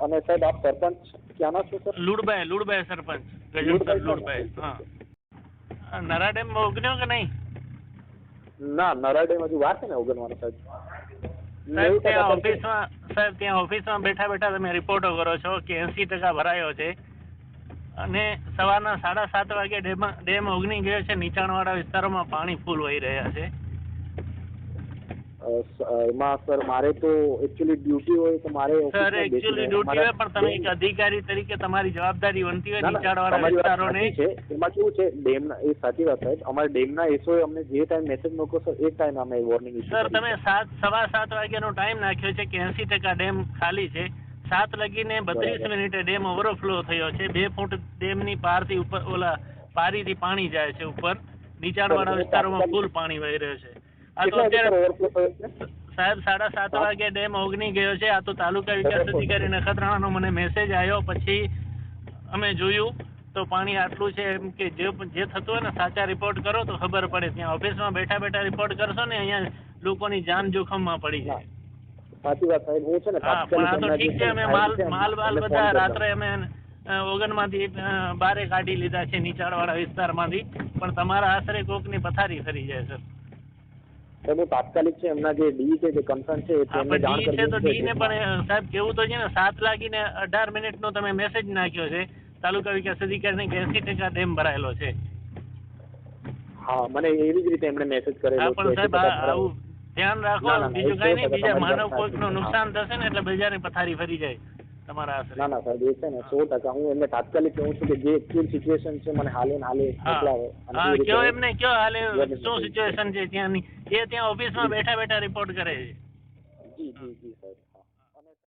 અને સાહેબ આપ સરપંચ ક્યાંના છો સર? લુડબાઈ સરપંચ ગજેન્દ્ર લુડબાઈ. હા, નરા ડેમ ઓગન્યો કે નહીં? ના, નરા ડેમ હજુ વાર છે ને ઓગણવાનો સાહેબ. સાહેબ ત્યાં ઓફિસમાં બેઠા બેઠા તમે રિપોર્ટો કરો છો કે 80% ભરાયો છે અને સવારના 7:30 વાગે ડેમ ઓગની ગયો છે. નીચાણવાળા વિસ્તારોમાં પાણી ફૂલ વહી રહ્યા છે. એમાં સર મારે તો એકચ્યુઅલી ડ્યુટી હોય તો મારે સર એકચ્યુઅલી ડ્યુટી હોય પણ તમે એક અધિકારી તરીકે તમારી જવાબદારી બનતી હોય નીચાણવાળા વિસ્તારોને. એમાં કેવું છે ડેમના, એ સાચી વાત સાહેબ, અમારા ડેમના એસઓએ અમને જે ટાઈમ મેસેજ મોકલો સર એ ટાઈમ અમે વોર્નિંગ ઇસ્યુ. સર તમે 7:15 વાગ્યાનો ટાઈમ નાખ્યો છે કે 80% ડેમ ખાલી છે. 7 લગીને 32 મિનિટે ડેમ ઓવરફ્લો થયો છે. 2 ફૂટ ડેમની પારથી ઉપર પારીથી પાણી જાય છે ઉપર. નીચાણવાળા વિસ્તારોમાં ફૂલ પાણી વહી રહ્યો છે. આ તો અત્યારે સાહેબ 7:30 વાગે ડેમ ઓગની ગયો છે. આ તો તાલુકા વિકાસ અધિકારી નખત્રાણાનો મને મેસેજ આવ્યો, પછી અમે જોયું તો પાણી આટલું છે. એમ કે જે થતું હોય ને સાચા રિપોર્ટ કરો તો ખબર પડે. ત્યાં ઓફિસમાં બેઠા બેઠા રિપોર્ટ કરશો ને અહીંયા લોકોની જાન જોખમમાં પડી જાય. સાચી વાત સાહેબ. હું છે ને પણ આ તો ઠીક છે, અમે માલ બધા રાત્રે અમે ઓગનમાંથી બારે કાઢી લીધા છે નીચાણવાળા વિસ્તારમાંથી, પણ તમારા આશરે કોકની પથારી ફરી જાય સર. હું તાત્કાલિક છે એમના જે ડી છે, જે કન્સર્ન છે ડી છે તો ડી ને પણ સાહેબ કેવું તો છે ને 7:18 નો તમે મેસેજ નાખ્યો છે તાલુકા વિકાસ અધિકારીને કે 80% ડેમ ભરાયેલો છે. હા, મને એવી જ રીતે એમણે મેસેજ કરેલો છે. પણ સાહેબ આવું ધ્યાન રાખો, બીજું કઈ નહીં, બીજા માનવ કોઈકનું નુકસાન થશે ને એટલે બજારની પથારી ફરી જાય તમારા આશરે. ના સાહેબ, એ છે ને 100% હું એમને તાત્કાલિક કહું છું કે જે એકચ્યુઅલ સિચ્યુએશન છે મને હાલે મોકલાવો. હા, કયો એમને કયો હાલે શું સિચ્યુએશન છે ત્યાંની, એ ત્યાં ઓફિસમાં બેઠા બેઠા રિપોર્ટ કરે છે. જી સાહેબ.